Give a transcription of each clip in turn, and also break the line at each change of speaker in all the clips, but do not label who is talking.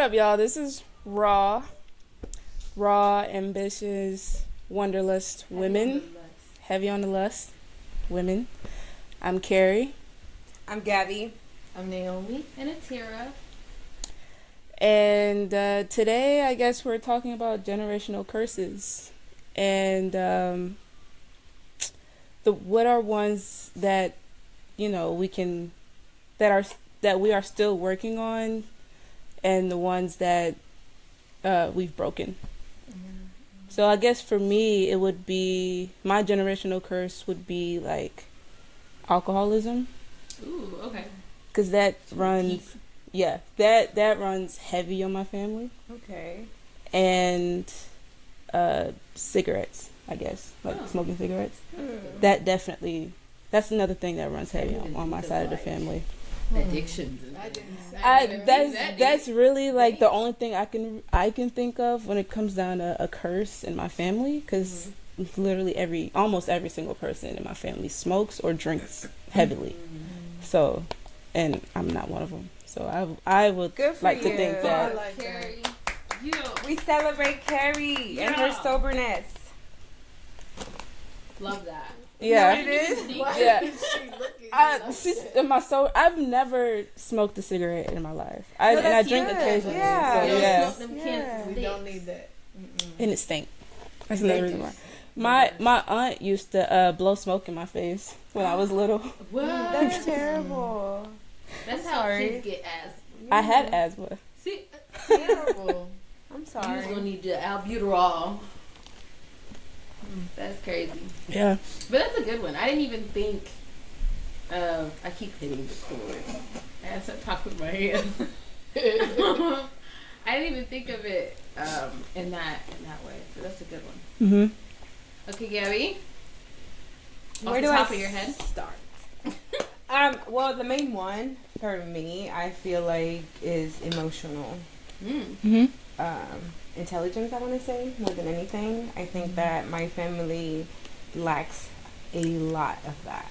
up, y'all? This is raw, ambitious, wanderlust women. Heavy on the lust women. I'm Carrie.
I'm Gabby.
I'm Naomi. And Atira.
And today, I guess we're talking about generational curses. And what are ones that, that we are still working on, and the ones that we've broken. So I guess for me, it would be, my generational curse would be like alcoholism.
Ooh, okay.
Because that runs, that runs heavy on my family.
Okay.
And cigarettes, I guess, like smoking cigarettes. That definitely, that's another thing that runs heavy on my side of the family.
Addictions.
That's really like the only thing I can think of when it comes down to a curse in my family, because literally almost every single person in my family smokes or drinks heavily. So, and I'm not one of them. So I would like to think that.
Like Carrie.
We celebrate Carrie and her soberness.
Love that.
Yeah.
You know what it is?
Yeah. I've never smoked a cigarette in my life. I drink
good.
occasionally.
Yeah.
So,
We
don't need that.
And it stink. That's another reason why. My aunt used to blow smoke in my face when I was little.
What?
That's terrible.
That's how kids get asthma.
I had asthma.
See,
Terrible. I'm
you
sorry.
was gonna need the albuterol. That's crazy.
Yeah.
But that's a good one. I didn't even think of. I keep hitting the cord. I have to talk with my hand. I didn't even think of it in that way. So that's a good one.
Mm-hmm.
Okay, Gabby.
Where
Off the
do
top
I
of your head?
Start? Well, the main one for me, I feel like, is emotional.
Mm-hmm.
Intelligence, I want to say, more than anything. I think that my family lacks a lot of that.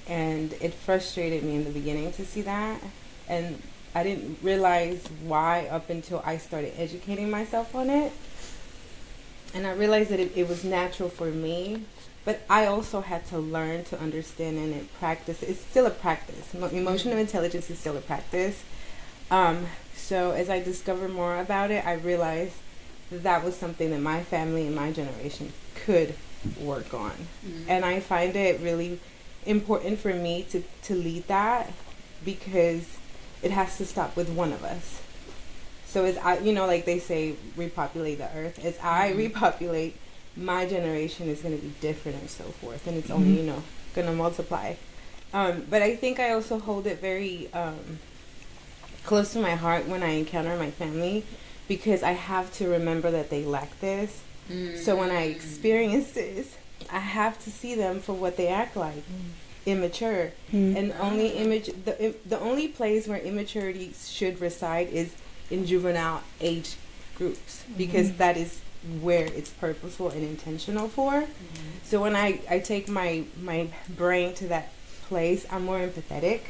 And it frustrated me in the beginning to see that. And I didn't realize why up until I started educating myself on it. And I realized that it was natural for me. But I also had to learn to understand and practice. It's still a practice. Emotional intelligence is still a practice. So as I discovered more about it, I realized that was something that my family and my generation could work on. And I find it really important for me to lead that, because it has to stop with one of us. So as I, like they say, repopulate the earth. As I repopulate, my generation is going to be different and so forth. And it's only, going to multiply. But I think I also hold it very close to my heart when I encounter my family, because I have to remember that they lack this. So when I experience this, I have to see them for what they act like, immature. And the only place where immaturity should reside is in juvenile age groups, because that is where it's purposeful and intentional for. So when I take my brain to that place, I'm more empathetic,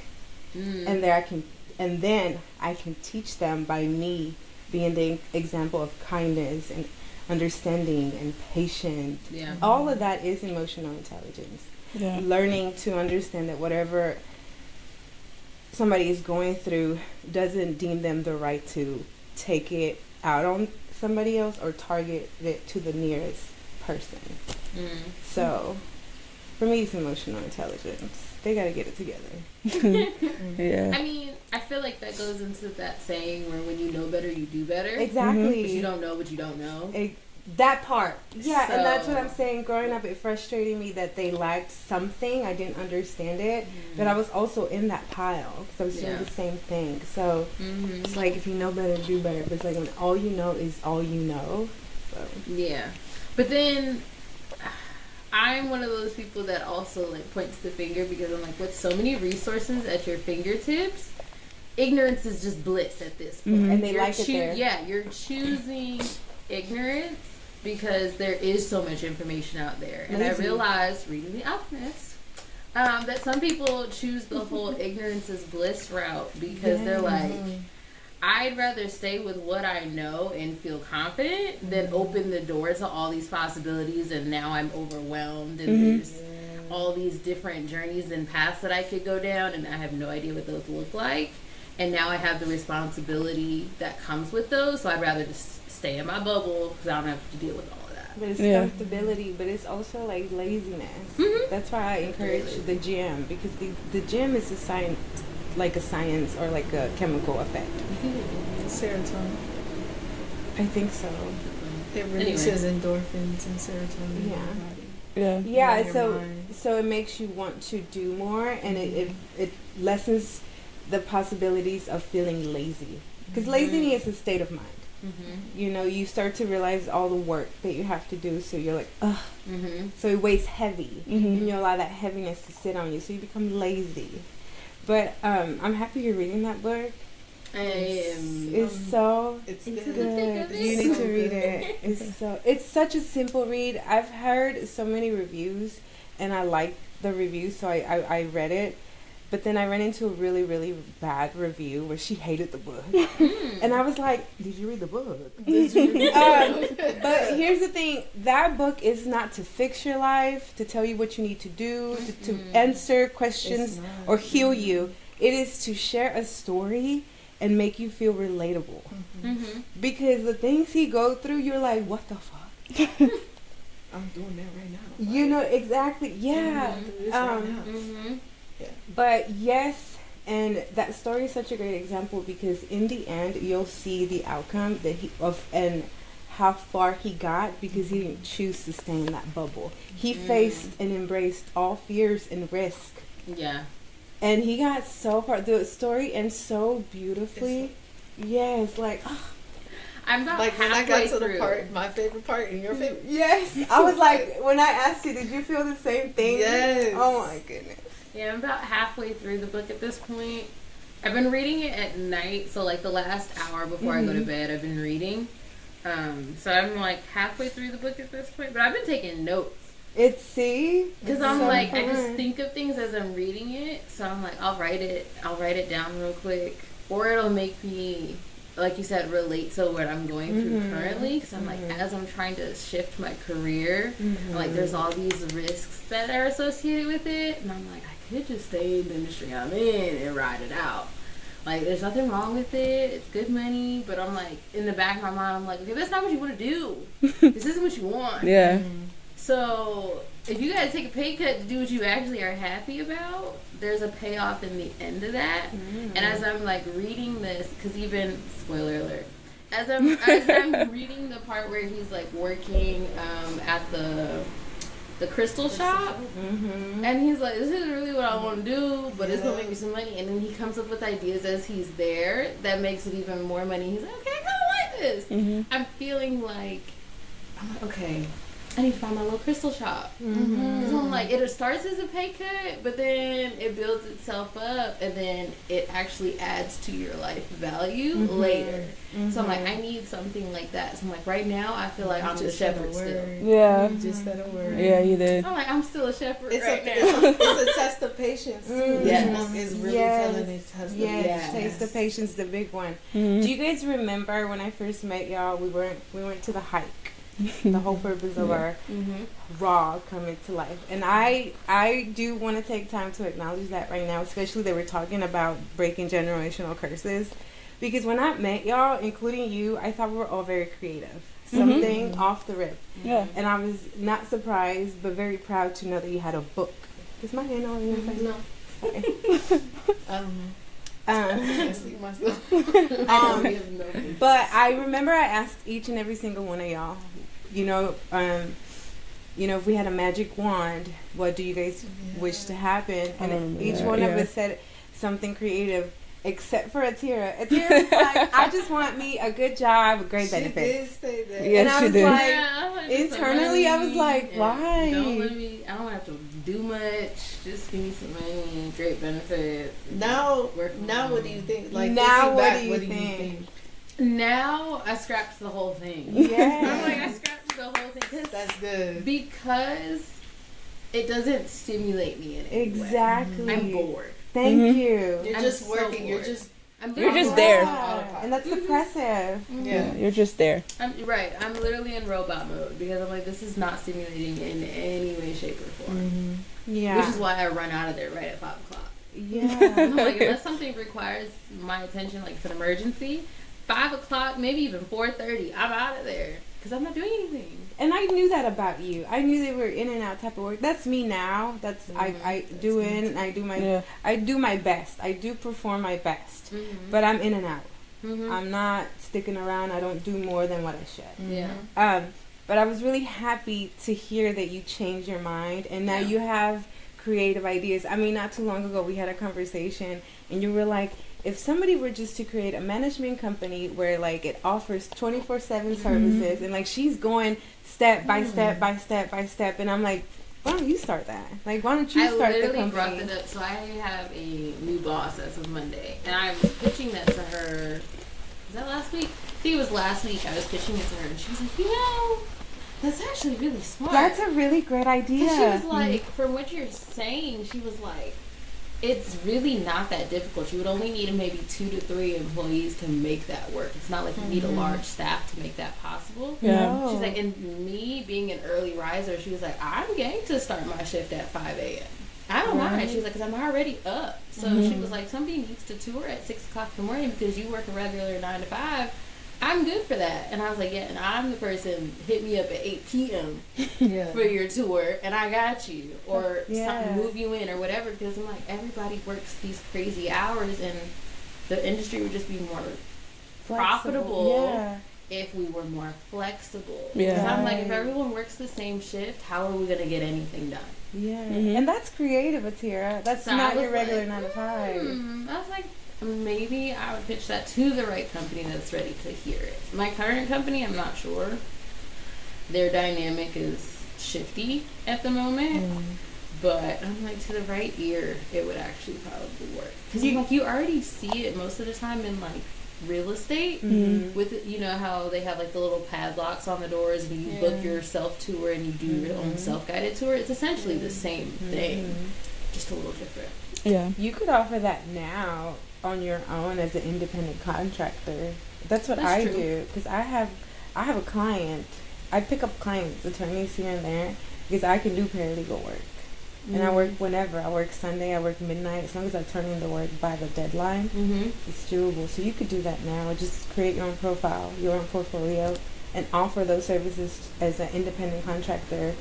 and then I can teach them by me being the example of kindness and understanding and patience.
Yeah.
All of that is emotional intelligence.
Yeah.
Learning to understand that whatever somebody is going through doesn't deem them the right to take it out on somebody else or target it to the nearest person. So for me, it's emotional intelligence. They gotta get it together.
Yeah.
I mean, I feel like that goes into that saying where when you know better, you do better.
Exactly.
But you don't know what you don't know.
That part. Yeah,
So,
and that's what I'm saying. Growing up, it frustrated me that they lacked something. I didn't understand it. But I was also in that pile, because I was doing the same thing. So it's like, if you know better, do better. But it's like when all you know is all you know. So.
Yeah. But then I'm one of those people that also like points the finger, because I'm like, with so many resources at your fingertips, ignorance is just bliss at this point.
And they like it there.
Yeah, you're choosing ignorance because there is so much information out there. And I realized, reading The Alchemist, that some people choose the whole ignorance is bliss route, because they're like, I'd rather stay with what I know and feel confident than open the door to all these possibilities, and now I'm overwhelmed and there's all these different journeys and paths that I could go down, and I have no idea what those look like. And now I have the responsibility that comes with those, so I'd rather just stay in my bubble because I don't have to deal with all of that.
But it's comfortability, but it's also like laziness. That's why I encourage the gym, because the gym is a science, like a science or like a chemical effect.
Serotonin.
I think so.
It releases endorphins and serotonin in your body.
Yeah. So it makes you want to do more, and it lessens the possibilities of feeling lazy, because laziness is a state of mind. You know, you start to realize all the work that you have to do, so you're like, ugh. So it weighs heavy, and you allow that heaviness to sit on you, so you become lazy. But I'm happy you're reading that book. It's good. You need to read it. It's such a simple read. I've heard so many reviews, and I liked the reviews, so I read it. But then I ran into a really, really bad review where she hated the book. And I was like, did you read the book? But here's the thing. That book is not to fix your life, to tell you what you need to do, to answer questions or heal you. It is to share a story and make you feel relatable. Because the things he go through, you're like, what the fuck?
I'm doing that right now.
You know, exactly. Yeah. But yes, and that story is such a great example, because in the end you'll see the outcome that and how far he got, because he didn't choose to stay in that bubble. He faced and embraced all fears and risk. Yeah. And he got so far. The story ends so beautifully. Yes, like
I'm about
like when I
halfway
got to
through.
the part, my favorite part, and your favorite.
Yes, I was like, when I asked you, did you feel the same thing?
Yes.
Oh my goodness.
Yeah, I'm about halfway through the book at this point. I've been reading it at night, so like the last hour before I go to bed, I've been reading. So I'm like halfway through the book at this point, but I've been taking notes.
Because
I'm
so
like,
fun.
I just think of things as I'm reading it, so I'm like, I'll write it down real quick, or it'll make me, like you said, relate to what I'm going through currently, because I'm like, as I'm trying to shift my career, like there's all these risks that are associated with it, and I'm like, I could just stay in the industry I'm in and ride it out. Like, there's nothing wrong with it. It's good money. But I'm like, in the back of my mind, I'm like, okay, that's not what you want to do. This isn't what you want.
Yeah.
So if you got to take a pay cut to do what you actually are happy about, there's a payoff in the end of that. And as I'm like reading this, because even, spoiler alert, as I'm reading the part where he's like working at the crystal shop, and he's like, this isn't really what I want to do, but it's gonna make me some money. And then he comes up with ideas as he's there that makes it even more money. He's like, okay, I kind of like this. I'm feeling like, I'm like, okay, I need to find my little crystal shop. Because I'm like, it starts as a pay cut, but then it builds itself up, and then it actually adds to your life value later. So I'm like, I need something like that. So I'm like, right now, I feel like I'm the shepherd still.
Yeah.
You just said a word.
Yeah, you did.
I'm like, I'm still a shepherd
It's
right now.
It's a test of patience. This book is really telling it test of patience.
Taste of patience, the big one. Do you guys remember when I first met y'all? We went to the hike. The whole purpose of our RAW coming to life. And I do want to take time to acknowledge that right now, especially that we're talking about breaking generational curses. Because when I met y'all, including you, I thought we were all very creative. Something off the rip. Yeah. And I was not surprised, but very proud to know that you had a book. Is my hand on your face?
No.
Okay.
I don't know. I see myself.
But I remember I asked each and every single one of y'all, if we had a magic wand, what do you guys wish to happen? And each one of us said something creative, except for Atira. Atira was like, I just want me a good job with great benefits.
She did say that.
Yes,
and I was
she did.
like, internally, I was like, why?
I don't have to do much. Just give me some money and great benefits.
Now what do you think? Like,
now
what
do you think?
Now I scrapped the whole thing.
Yeah.
I'm like, I scrapped the whole thing.
That's good.
Because it doesn't stimulate me in any way.
Exactly.
I'm bored.
Thank you.
You're
I'm
just
so
working. You're
bored.
just
You're just there.
And that's depressive.
Yeah, you're just there.
I'm literally in robot mode because I'm like, this is not stimulating in any way, shape, or form.
Yeah.
Which is why I run out of there right at 5 o'clock.
Yeah.
I'm like, unless something requires my attention, like it's an emergency, 5 o'clock, maybe even 4:30, I'm out of there because I'm not doing anything.
And I knew that about you. I knew they were in and out type of work. That's me now. I do my best. I do perform my best. But I'm in and out. I'm not sticking around. I don't do more than what I should.
Yeah.
But I was really happy to hear that you changed your mind and now you have creative ideas. I mean, not too long ago we had a conversation and you were like, if somebody were just to create a management company where like it offers 24/7 services and like she's going step by step by step by step, and I'm like, why don't you start that? Like, why don't you start the company? I literally brought
it up. So I have a new boss as of Monday, and I was pitching that to her. Was that last week? I think it was last week. I was pitching it to her, and she was like, that's actually really smart.
That's a really great idea.
She was like, from what you're saying, she was like, it's really not that difficult. You would only need maybe 2 to 3 employees to make that work. It's not like you need a large staff to make that possible.
Yeah.
She's like, and me being an early riser, she was like, I'm game to start my shift at 5 a.m. I don't mind. She was like, because I'm already up. So she was like, somebody needs to tour at 6 o'clock in the morning because you work a regular 9 to 5. I'm good for that. And I was like, yeah, and I'm the person, hit me up at 8 p.m. for your tour, and I got you. Or something, move you in or whatever, because I'm like, everybody works these crazy hours, and the industry would just be more profitable if we were more flexible.
Yeah.
So I'm like, if everyone works the same shift, how are we going to get anything done?
Yeah. And that's creative, Atira. That's not your regular 9 to 5.
I was like, maybe I would pitch that to the right company that's ready to hear it. My current company, I'm not sure. Their dynamic is shifty at the moment. But I'm like, to the right ear, it would actually probably work. Because you already see it most of the time in like real estate. With, you know how they have like the little padlocks on the doors and you book your self-tour and you do your own self-guided tour. It's essentially the same thing, just a little different.
Yeah.
You could offer that now on your own as an independent contractor. That's what I do, because I have a client. I pick up clients, attorneys here and there, because I can do paralegal work. And I work whenever. I work Sunday, I work midnight. As long as I turn in the work by the deadline, it's doable. So you could do that now. Just create your own profile, your own portfolio, and offer those services as an independent contractor.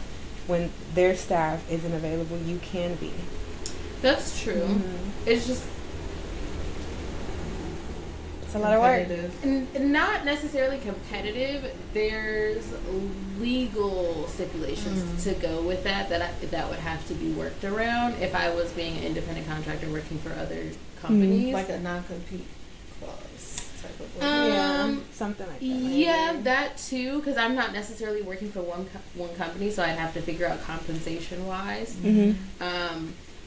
When their staff isn't available, you can be.
That's true. It's just,
a lot of work.
And not necessarily competitive. There's legal stipulations to go with that would have to be worked around if I was being an independent contractor working for other companies.
Like a non-compete clause type of work.
Something like that.
Yeah, that too, because I'm not necessarily working for one company, so I'd have to figure out compensation wise.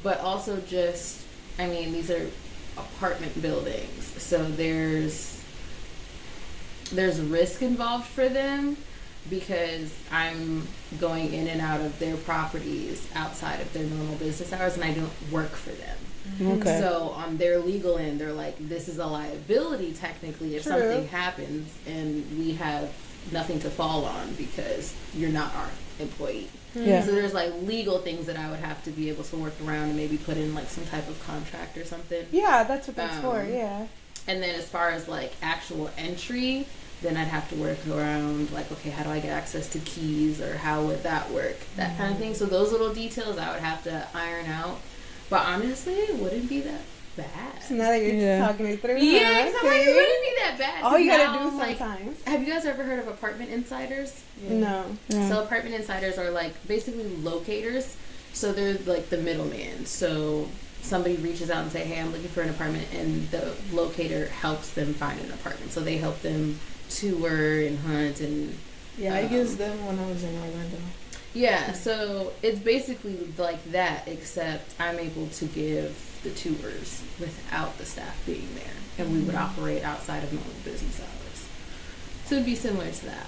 But also just, I mean, these are apartment buildings, so there's risk involved for them because I'm going in and out of their properties outside of their normal business hours, and I don't work for them. So on their legal end, they're like, this is a liability technically if something happens, and we have nothing to fall on because you're not our employee. So there's like legal things that I would have to be able to work around and maybe put in like some type of contract or something.
Yeah, that's what that's for.
And then as far as like actual entry, then I'd have to work around like, okay, how do I get access to keys, or how would that work, that kind of thing. So those little details I would have to iron out. But honestly, it wouldn't be that bad.
So now that you're just talking it through,
yeah, because I'm like, it wouldn't be that bad.
All you gotta do
like,
sometimes.
Have you guys ever heard of apartment insiders?
No.
So apartment insiders are like basically locators. So they're like the middleman. So somebody reaches out and say, hey, I'm looking for an apartment, and the locator helps them find an apartment. So they help them tour and hunt and
I used them when I was in Orlando.
Yeah, so it's basically like that, except I'm able to give the tours without the staff being there, and we would operate outside of normal business hours. So it'd be similar to that.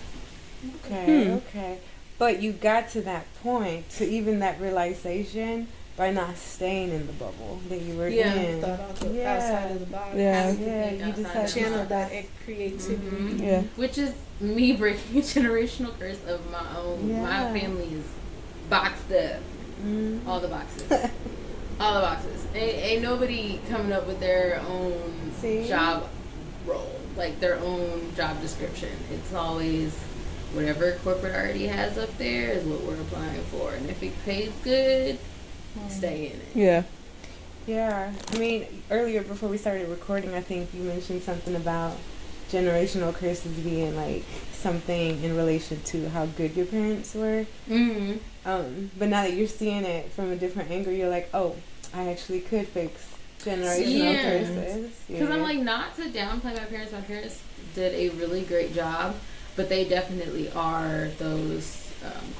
Okay. But you got to that point, to even that realization, by not staying in the bubble that you were
Yeah.
in.
Thought outside of the box.
Yeah.
Yeah, you just had
Channel
to
that creativity.
Mhm.
Yeah.
Which is me breaking a generational curse of my own.
Yeah.
My family is boxed up.
Mm.
All the boxes. All the boxes. Ain't nobody coming up with their own
See?
job role, like their own job description. It's always whatever corporate already has up there is what we're applying for. And if it pays good, stay in it.
Yeah.
Yeah. I mean, earlier before we started recording, I think you mentioned something about generational curses being like something in relation to how good your parents were.
Mm-hmm.
But now that you're seeing it from a different angle, you're like, oh, I actually could fix generational curses.
Because I'm like, not to downplay my parents. My parents did a really great job, but they definitely are those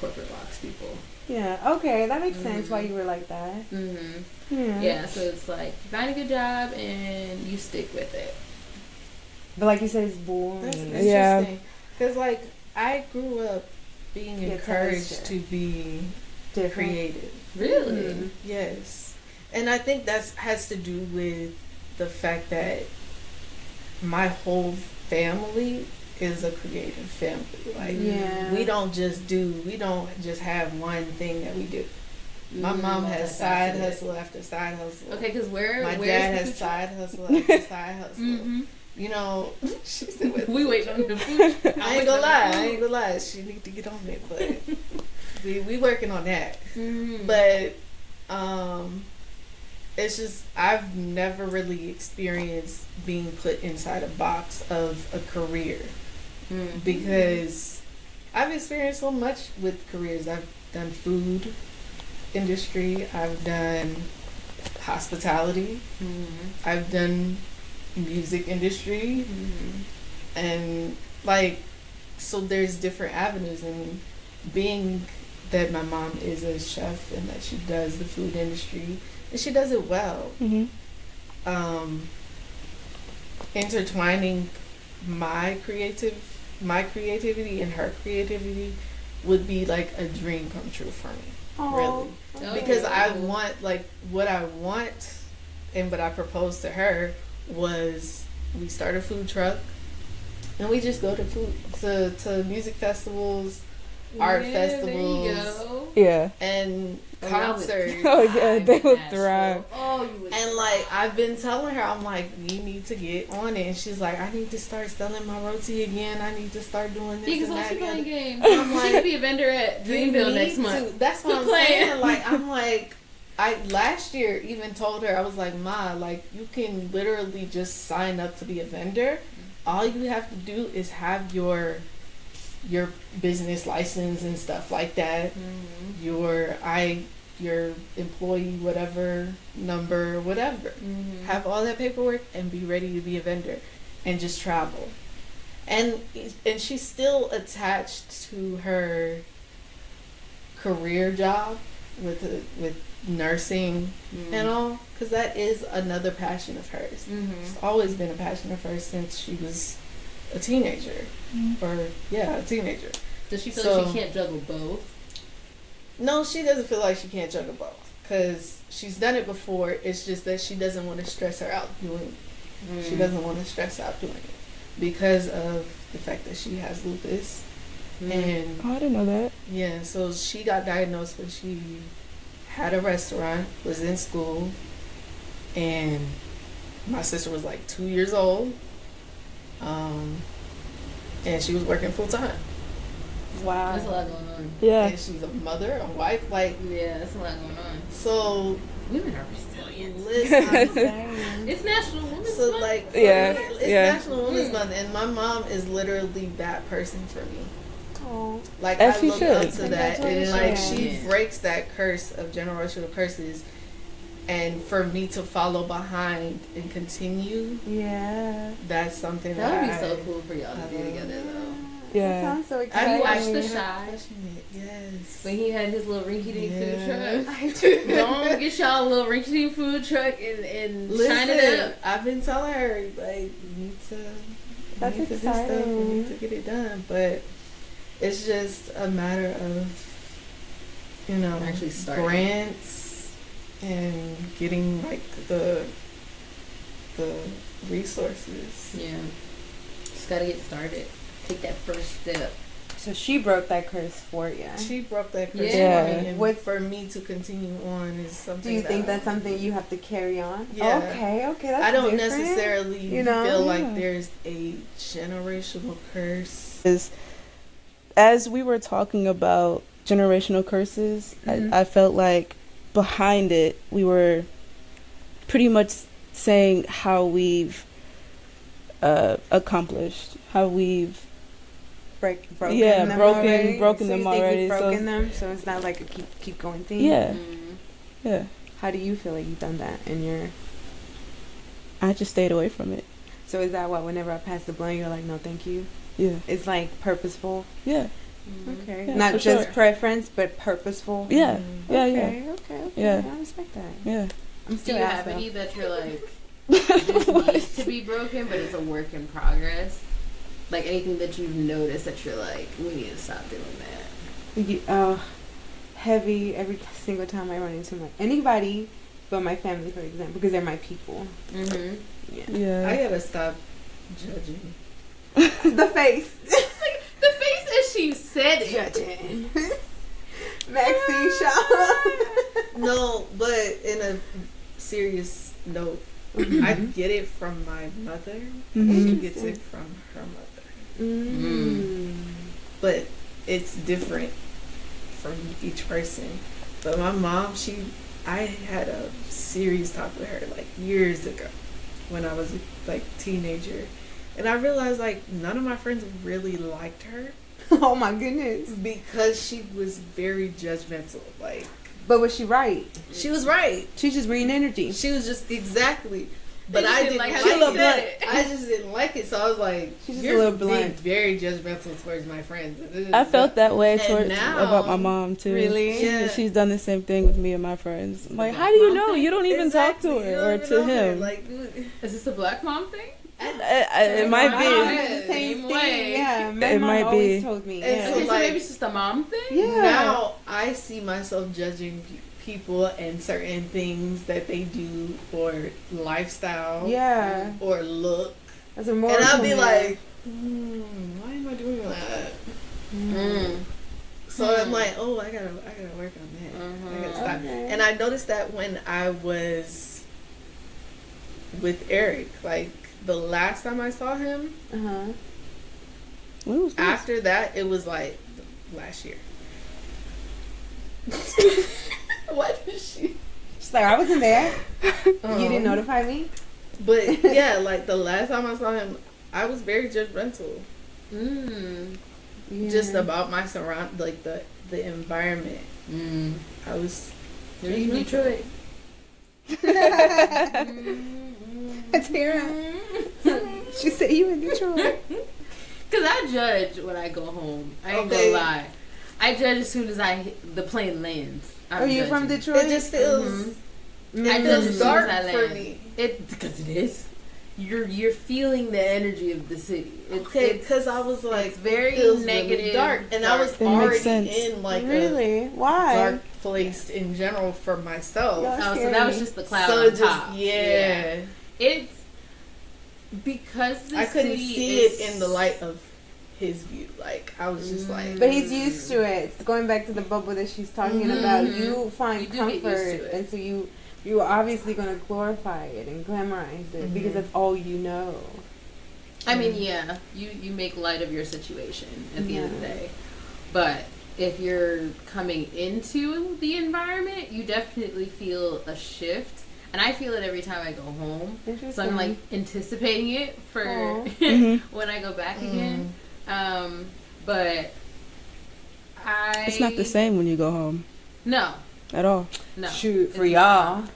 corporate box people.
Yeah, okay, that makes sense why you were like that.
Mm-hmm. Yeah, so it's like, you find a good job and you stick with it.
But like you said, it's boring.
That's interesting.
Yeah.
Because, like, I grew up being encouraged to be
Different.
creative.
Really?
Mm-hmm.
Yes. And I think that has to do with the fact that my whole family is a creative family. Like,
Yeah.
we don't just have one thing that we do. My mom has side hustle after side hustle.
Okay, because
My
where's
dad
the
has
food
side hustle after side hustle.
Mm-hmm.
You know, she said, with
We wait on the food.
I ain't gonna lie. She need to get on it, but we working on that.
Mm-hmm.
But it's just I've never really experienced being put inside a box of a career because I've experienced so much with careers. I've done food industry. I've done hospitality.
Mm-hmm.
I've done music industry. And like, so there's different avenues, and being that my mom is a chef and that she does the food industry and she does it well, intertwining my creativity and her creativity would be like a dream come true for me. Really. Because I want, like, what I want and what I proposed to her was we start a food truck and we just go to music festivals, art festivals, and concerts.
Oh yeah, they would thrive.
Oh, you would.
And like, I've been telling her, I'm like, you need to get on it. And she's like, I need to start selling my roti again. I need to start doing this
Because
and
why
that.
she playing
And
games?
I'm like,
She could be a vendor at Dreamville next month.
That's what I'm
Playing.
saying. Like, I'm like, I last year even told her, I was like, Ma, like, you can literally just sign up to be a vendor. All you have to do is have your business license and stuff like that. Your employee whatever number, whatever. Have all that paperwork and be ready to be a vendor and just travel. And she's still attached to her career job with nursing and all, because that is another passion of hers. It's always been a passion of hers since she was a teenager. A teenager.
Does she feel like she can't juggle both?
No, she doesn't feel like she can't juggle both, because she's done it before. It's just that she doesn't want to stress her out doing it. She doesn't want to stress out doing it because of the fact that she has lupus. And
I didn't know that.
Yeah, so she got diagnosed when she had a restaurant, was in school, and my sister was like 2 years old, and she was working full time.
Wow.
There's a lot going on.
Yeah.
And she's a mother, a wife, like,
Yeah, that's a lot going on.
so
Women are resilient.
listen.
It's National Women's
So
Month.
like,
Yeah,
it's
yeah.
National Women's Month, and my mom is literally that person for me.
Oh.
Like,
As
I
she
look
should.
up to that, and like, she
Yeah.
breaks that curse of generational curses, and for me to follow behind and continue,
Yeah.
that's something
That would be
I,
so cool for y'all to be together, though.
Yeah.
That sounds so
Have
exciting.
you watched The
I'm
Shy?
passionate, yes.
When he had his little rinky-dink
Yeah.
food truck. Don't get y'all a little rinky-dink food truck and shine it
Listen,
up.
I've been telling her, like, you need to,
That's
do stuff, you
exciting.
need to get it done, but it's just a matter of,
Actually starting.
grants and getting like the resources.
Yeah. Just gotta get started. Take that first step.
So she broke that curse for you.
She broke that curse
Yeah.
for me, and for me to continue on is something.
Do you think that's something you have to carry on?
Yeah.
Okay, that's
I don't
different.
necessarily
You
feel like there's a generational curse.
As we were talking about generational curses, I felt like behind it we were pretty much saying how we've accomplished, how we've
broken them
broken
so
them
you think
already.
you've broken them, so it's not like a keep going thing.
Yeah, yeah.
How do you feel like you've done that in your?
I just stayed away from it.
So is that what? Whenever I pass the blunt, you're like, no, thank you.
Yeah,
It's like purposeful.
yeah,
Okay,
Yeah,
not
for
just
sure.
preference, but purposeful.
yeah, yeah,
Okay.
Yeah.
I respect that.
yeah.
I'm
Do
still
you
asked,
have
though.
any that you're like, this needs to be broken, but it's a work in progress? Like anything that you've noticed that you're like, we need to stop doing that.
Heavy every single time I run into anybody but my family, for example, because they're my people.
Mm-hmm.
Yeah.
I
Yeah.
gotta stop judging.
The face.
The face as she said it.
Judging. Maxine Shaw.
No, but in a serious note, I get it from my mother.
Mhm.
She gets it from her mother. But it's different from each person. But my mom, I had a serious talk with her like years ago when I was like teenager, and I realized like none of my friends really liked her
Oh my goodness.
because she was very judgmental. Like,
But was she right?
she was right.
She's just reading energy.
She was just exactly. But
just
I
didn't
didn't
like
like,
how she
it.
said it.
I just didn't like it. So I was like,
She's just a
you're
little
being
blunt.
very judgmental towards my friends.
I felt that way
And
towards
now-
about my mom too.
Really?
Yeah.
She's done the same thing with me and my friends. I'm like,
The
how do you
black mom
know?
thing?
You don't even
Exactly.
talk
You
to her
don't
or
even
to
know her.
him.
Like, dude,
Is this a black mom thing?
It might
Wow.
be.
The same
Same
thing.
way.
Yeah, my
It
mom
might
always
be.
told me.
And
Yeah.
so,
Okay, so
like-
maybe it's just a mom thing?
Yeah.
now I see myself judging people and certain things that they do or lifestyle
Yeah.
or look.
That's a more.
And I'll be like, why am I doing that? So I'm like, oh, I gotta work on that. I gotta stop.
Okay.
And I noticed that when I was with Eric, like the last time I saw him,
When was this?
after that it was like last year. What is she?
She's like, I wasn't there.
Um,
You didn't notify me.
But yeah, like the last time I saw him, I was very judgmental. Just about my like the environment. I was
You're in Detroit.
Tara. She said you in Detroit.
Because I judge when I go home. I ain't
Okay.
gonna lie. I judge as soon as the plane lands.
Are you from Detroit?
It just feels
I judge as
it's
soon
dark
as I
for
land.
me.
Because it is. You're feeling the energy of the city.
Okay, because I was like,
it's very
feels
negative,
really dark, and I was
That makes
already
sense.
in like a
Really? Why?
dark place in general for myself.
Yeah.
Oh, so that was just the cloud
So
on
it just
top.
yeah.
It's because the
I couldn't
city
see
is,
it in the light of his view. Like I was just like,
But he's used to it. It's going back to the bubble that she's talking about. You find
You do get used to
comfort,
it.
and so you're obviously going to glorify it and glamorize it because that's all you know.
I mean, yeah, you make light of your situation at the end of the day. But if you're coming into the environment, you definitely feel a shift. And I feel it every time I go home. So I'm like anticipating it for when I go back again. But
It's not the same when you go home
No.
at all.
No.
Shoot, for
it's
y'all.
not.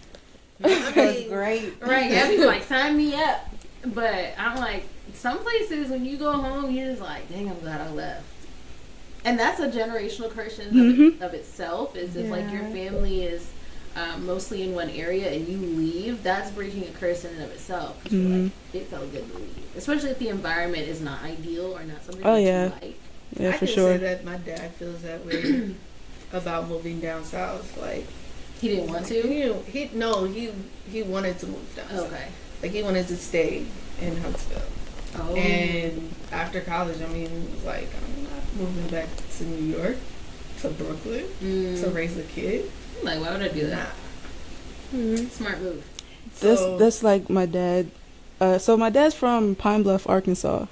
That's great.
Right, Gabby's like, sign me up. But I'm like, some places when you go home, you're just like, dang, I'm glad I left. And that's a generational curse of itself. Is if like your family is mostly in one area and you leave, that's breaking a curse in and of itself. 'Cause you're like, it felt good to leave, especially if the environment is not ideal or not something that you like.
Yeah,
I
for
can
sure.
say that my dad feels that way about moving down south. Like
He didn't want to?
He wanted to move down.
Okay.
Like, he wanted to stay in Huntsville.
Oh.
And after college, I mean, he was like, I'm not moving back to New York, to Brooklyn, to raise a kid.
Like, why would I do that?
Mm-hmm.
Smart move.
That's like my dad. So my dad's from Pine Bluff, Arkansas.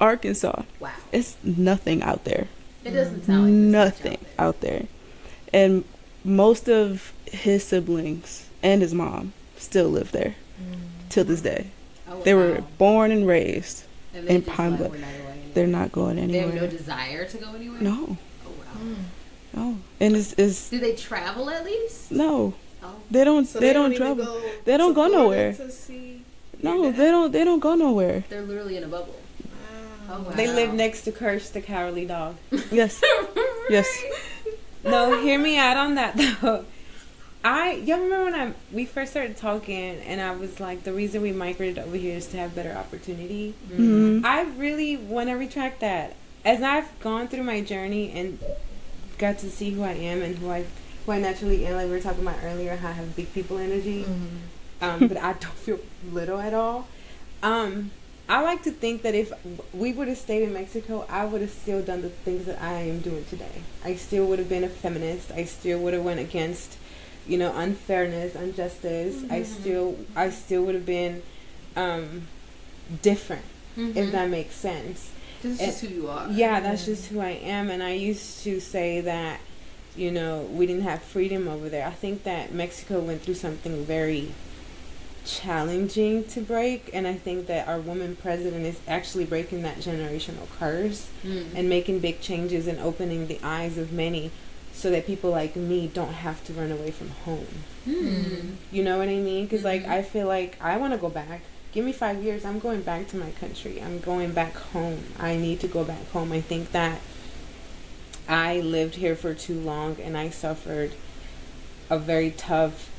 Arkansas.
Wow.
It's nothing out there.
It doesn't sound like
nothing out there. And most of his siblings and his mom still live there till this day.
Oh,
they were born and raised
and
in Pine Bluff. They're not going anywhere.
They have no desire to go anywhere?
No.
Oh, wow.
No. And it's
Do they travel at least?
No.
Oh.
They don't.
So
they don't travel. They don't go nowhere. No, they don't. They don't go nowhere.
They're literally in a bubble. Oh, wow.
They live next to Kirsch, the cowardly dog.
Yes. Yes.
No, hear me out on that though. Y'all remember when we first started talking, and I was like, the reason we migrated over here is to have better opportunity.
Mm-hmm.
I really want to retract that. As I've gone through my journey and got to see who I am and who I naturally am, like we were talking about earlier, how I have big people energy, but I don't feel little at all. I like to think that if we would have stayed in Mexico, I would have still done the things that I am doing today. I still would have been a feminist. I still would have went against, unfairness, injustice. I still would have been different, if that makes sense.
This is just who you are.
Yeah, that's just who I am. And I used to say that, we didn't have freedom over there. I think that Mexico went through something very challenging to break, and I think that our woman president is actually breaking that generational curse and making big changes and opening the eyes of many so that people like me don't have to run away from home. You know what I mean? Because I feel like I want to go back. Give me 5 years, I'm going back to my country. I'm going back home. I need to go back home. I think that I lived here for too long and I suffered a very tough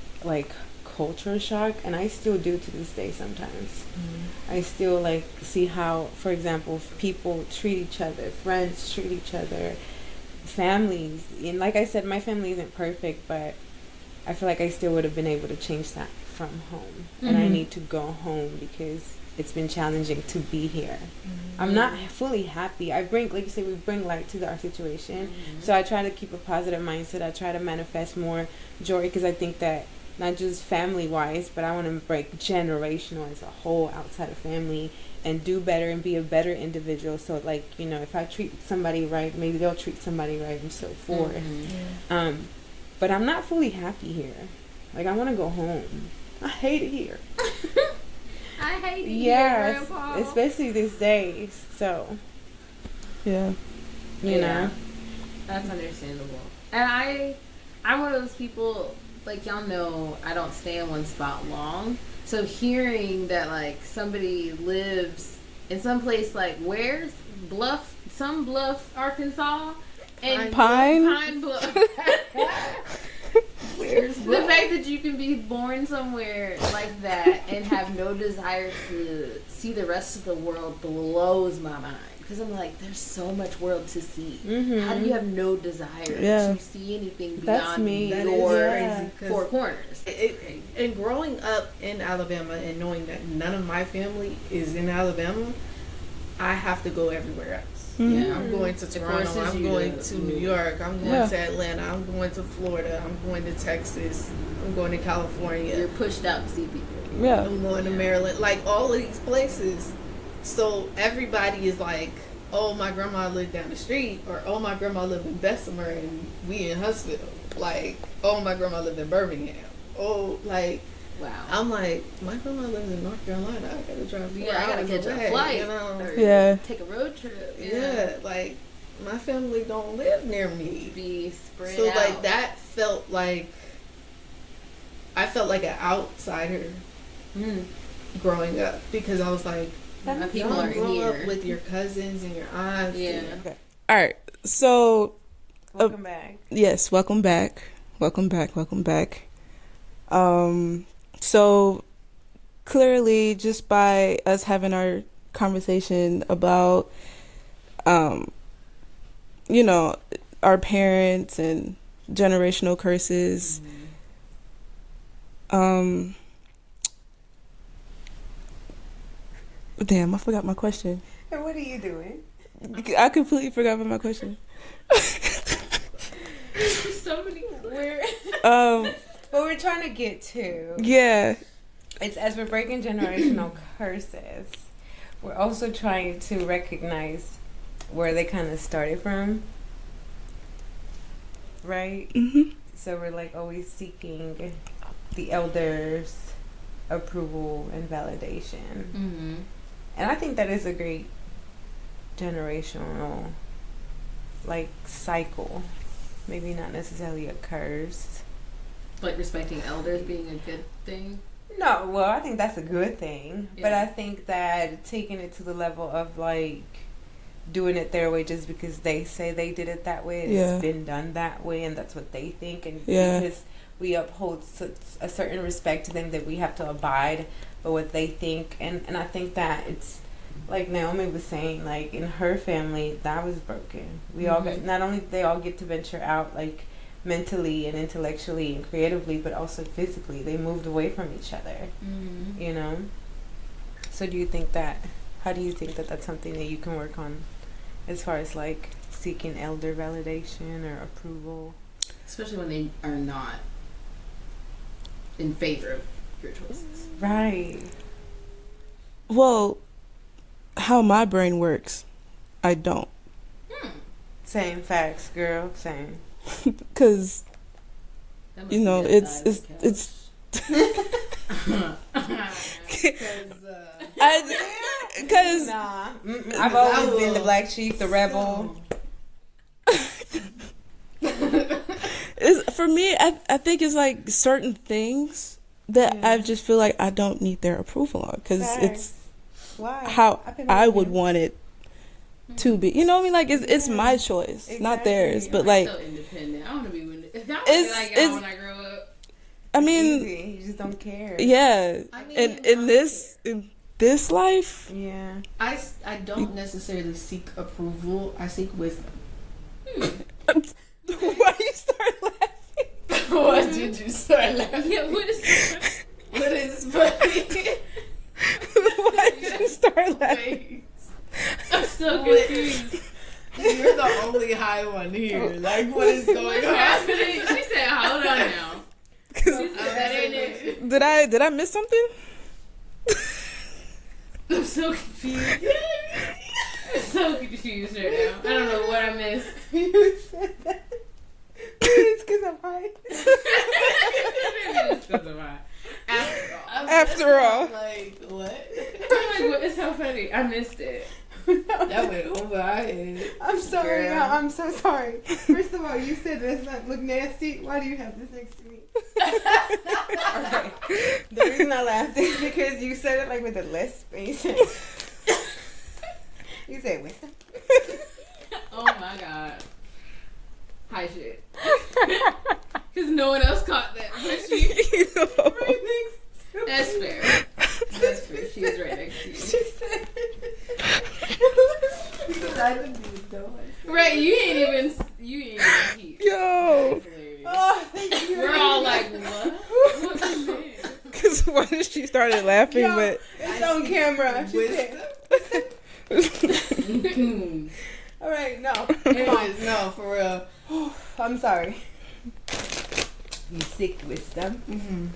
culture shock, and I still do to this day sometimes. I still see how, for example, people treat each other, friends treat each other, families, and like I said, my family isn't perfect, but I feel like I still would have been able to change that from home. And I need to go home because it's been challenging to be here. I'm not fully happy. I bring, like you say, we bring light to our situation. So I try to keep a positive mindset. I try to manifest more joy, because I think that not just family-wise, but I want to break generational as a whole outside of family and do better and be a better individual. So, if I treat somebody right, maybe they'll treat somebody right and so forth. But I'm not fully happy here. I want to go home. I hate it here.
I hate it here, Grandpa.
Especially these days. So,
Yeah.
you know.
That's understandable. And I'm one of those people, y'all know, I don't stay in one spot long. So hearing that, somebody lives in some place where's Bluff, Arkansas, and Pine Bluff.
Where's
The fact that you can be born somewhere like that and have no desire to see the rest of the world blows my mind. Because I'm there's so much world to see. How do you have no desire to see anything beyond your four corners?
And growing up in Alabama and knowing that none of my family is in Alabama, I have to go everywhere else.
Yeah.
I'm going to Toronto, I'm going to New York, I'm going to Atlanta, I'm going to Florida, I'm going to Texas, I'm going to California.
You're pushed out to see people.
Yeah.
I'm going to Maryland, all of these places. So everybody is oh, my grandma lived down the street, or oh, my grandma lived in Bessemer and we in Huntsville. Oh, my grandma lived in Birmingham. Oh,
wow.
I'm my grandma lives in North Carolina. I gotta drive 4 hours
I gotta catch
away,
a flight.
Yeah.
Take a road trip.
Yeah, my family don't live near me.
Be spread
So
out.
that felt I felt like an outsider growing up, because I was
My people are
grow
here.
up with your cousins and your aunts.
Yeah.
Okay. All right. So,
Welcome back.
yes, welcome back. Welcome back. Welcome back. So clearly, just by us having our conversation about, our parents and generational curses. Damn, I forgot my question.
And what are you doing?
I completely forgot about my question.
So many.
What we're trying to get to,
Yeah.
it's as we're breaking generational curses, we're also trying to recognize where they kind of started from, right?
Mm-hmm.
So we're like always seeking the elders' approval and validation.
Mm-hmm.
And I think that is a great generational like cycle. Maybe not necessarily a curse.
Like respecting elders being a good thing.
No, well, I think that's a good thing.
Yeah.
But I think that taking it to the level of like doing it their way just because they say they did it that way, and
Yeah.
it's been done that way, and that's what they think, and
Yeah.
because we uphold a certain respect to them, that we have to abide by what they think, and I think that it's like Naomi was saying, like in her family that was broken. We all got, not only did they all get to venture out like mentally and intellectually and creatively, but also physically. They moved away from each other, you know? So do you think that, how do you think that that's something that you can work on as far as like seeking elder validation or approval?
Especially when they are not in favor of your choices.
Right.
Well, how my brain works, I don't.
Same facts, girl. Same.
Because,
That must
you
be
know,
that
it's
side of the
because
Nah. I've always been the black sheep, the rebel.
it's, for me, I think it's like certain things that I just feel like I don't need their approval on, because it's
Why?
how
I've been
I
with
would
you.
want it to be. You know what I mean? Like it's my choice, not theirs. But like,
so independent. I want to be when I want to be
It's-
like
it's-
y'all when I grow up.
I mean,
Easy. You just don't care.
yeah.
I mean,
And in this life,
Yeah.
I don't necessarily seek approval. I seek wisdom.
why you start laughing?
What did you start laughing?
Yeah, what is
What is funny?
Why did you start laughing?
Wait,
I'm so confused.
you're the only high one here. Like, what is going
What's
on?
happening? She said, "Hold on now." She said, that ain't it.
Did I miss something?
I'm so confused. I'm so confused right now. I don't know what I missed.
You said that. It's because I'm high.
Maybe it's 'cause of I. After all.
After all.
Like, what?
I'm like, what is so funny? I missed it.
That went over our head.
I'm sorry.
Girl.
I'm so sorry. First of all, you said let's not look nasty. Why do you have this next to me? Okay. The reason I laughed is because you said it like with a lisp, and you said wisdom.
Oh my god. High shit. Because no one else caught that. But she, that's fair. That's fair. She is right next to you.
She said because I didn't even know.
Right, you ain't even heat.
Yo,
Oh, thank you.
We're all like, what? What was that?
because when she started laughing,
Yo,
but
it's on camera. She said, all right, no.
Anyways, no, for real.
I'm sorry. You sick wisdom.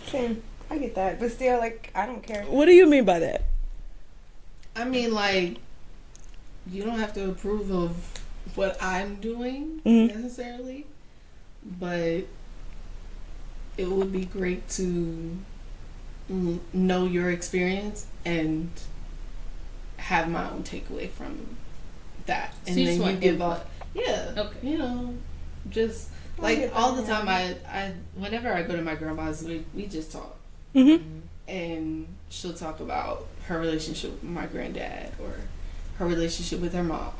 Same. I get that, but still, like, I don't care.
what do you mean by that?
I mean, like, you don't have to approve of what I'm doing necessarily, but it would be great to know your experience and have my own takeaway from that.
So you just want
involve. Yeah.
Okay.
You know, just like all the time. I whenever I go to my grandma's, we just talk. And she'll talk about her relationship with my granddad, or her relationship with her mom,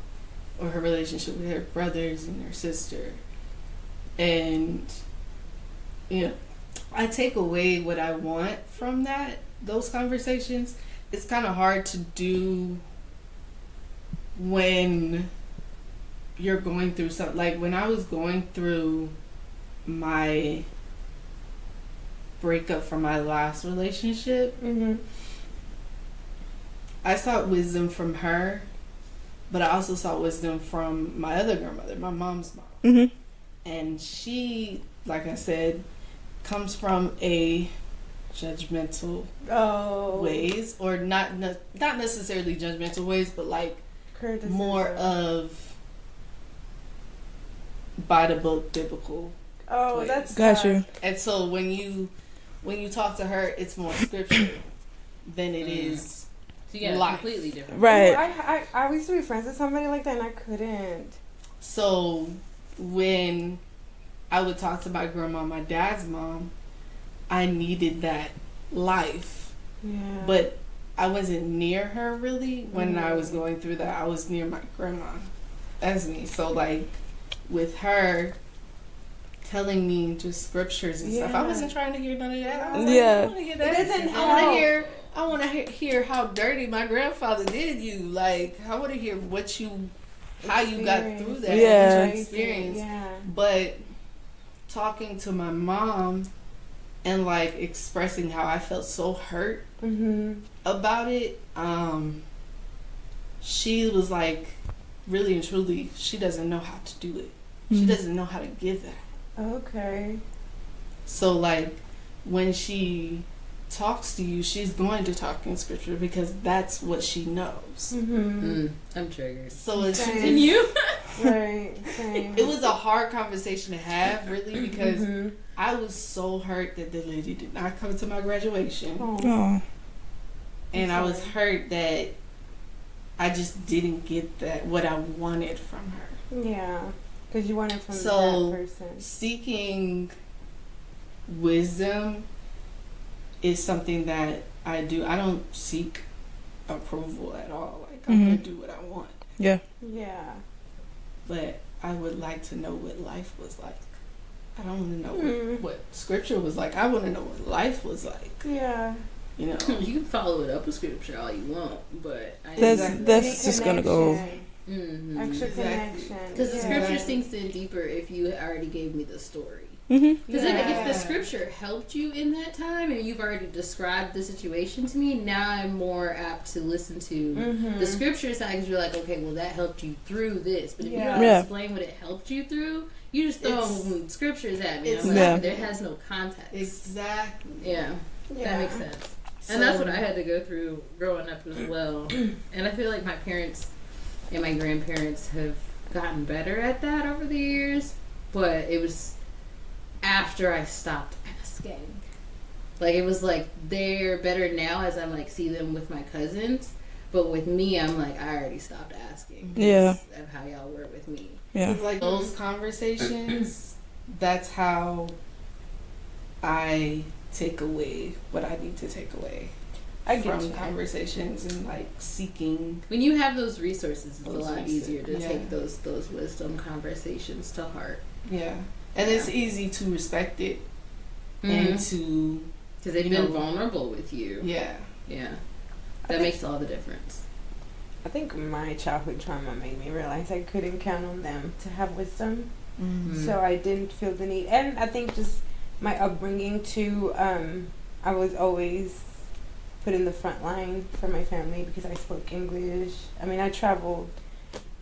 or her relationship with her brothers and her sister. And, you know, I take away what I want from those conversations. It's kind of hard to do when you're going through something, like when I was going through my breakup from my last relationship, I sought wisdom from her, but I also sought wisdom from my other grandmother, my mom's mom. And she, like I said, comes from a judgmental ways, or not necessarily judgmental ways, but like
criticism.
More of by the book biblical ways.
That's
got you.
And so when you talk to her, it's more scripture than it is
so yeah,
life.
Completely different,
right?
I used to be friends with somebody like that, and I couldn't.
So when I would talk to my grandma, my dad's mom, I needed that life.
Yeah.
But I wasn't near her really when I was going through that. I was near my grandma. That's me. So like with her telling me just scriptures and stuff, I wasn't trying to hear none of that. I was like, I want to hear that. I want to hear how dirty my grandfather did you. Like, I want to hear how you got through that.
Yeah.
Your experience. Yeah. But talking to my mom and like expressing how I felt so hurt about it, she was like, really and truly, she doesn't know how to do it. She doesn't know how to give that.
Okay.
So like when she talks to you, she's going to talk in scripture because that's what she knows.
I'm triggered.
So it's
continue.
Right. Same.
It was a hard conversation to have, really, because I was so hurt that the lady did not come to my graduation.
Oh.
And I was hurt that I just didn't get what I wanted from her.
Yeah. Because you wanted from that person.
Seeking wisdom is something that I do. I don't seek approval at all. Like, I'm going to do what I want.
Yeah.
Yeah.
But I would like to know what life was like. I don't want to know what scripture was like. I want to know what life was like.
Yeah.
You know.
You can follow it up with scripture all you want, but
that's just going to go...
Extra connection.
Because the scripture sinks in deeper if you already gave me the story.
Mm-hmm.
Because if the scripture helped you in that time and you've already described the situation to me, now I'm more apt to listen to the scripture side because you're like, okay, well, that helped you through this. But if you don't explain what it helped you through, you just throw scriptures at me. There has no context.
Exactly.
Yeah. That makes sense. And that's what I had to go through growing up as well. And I feel like my parents and my grandparents have gotten better at that over the years. But it was after I stopped asking. Like, it was like they're better now as I like see them with my cousins. But with me, I'm like, I already stopped asking.
Yeah.
Of how y'all were with me.
Yeah.
It's like those conversations, that's how I take away what I need to take away from conversations and like seeking.
When you have those resources, it's a lot easier to take those wisdom conversations to heart.
Yeah. And it's easy to respect it and to...
Because they've been vulnerable with you.
Yeah.
Yeah. That makes all the difference.
I think my childhood trauma made me realize I couldn't count on them to have wisdom. So I didn't feel the need. And I think just my upbringing too, I was always put in the front line for my family because I spoke English. I mean, I traveled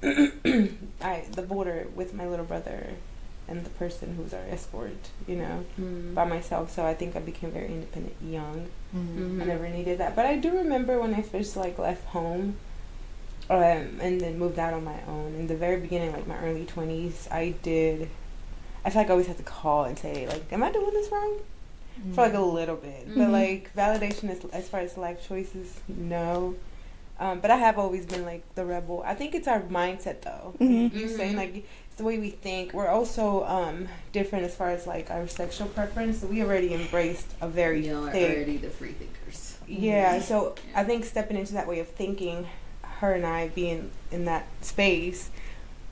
the border with my little brother and the person who's our escort, you know, by myself. So I think I became very independent young. I never needed that. But I do remember when I first like left home and then moved out on my own. In the very beginning, like my early 20s, I feel like I always had to call and say, like, am I doing this wrong? For like a little bit. But like validation as far as life choices, no. But I have always been like the rebel. I think it's our mindset though. You're saying like it's the way we think. We're also different as far as like our sexual preference. So we already embraced a very
already the free thinkers.
Yeah. So I think stepping into that way of thinking, her and I being in that space,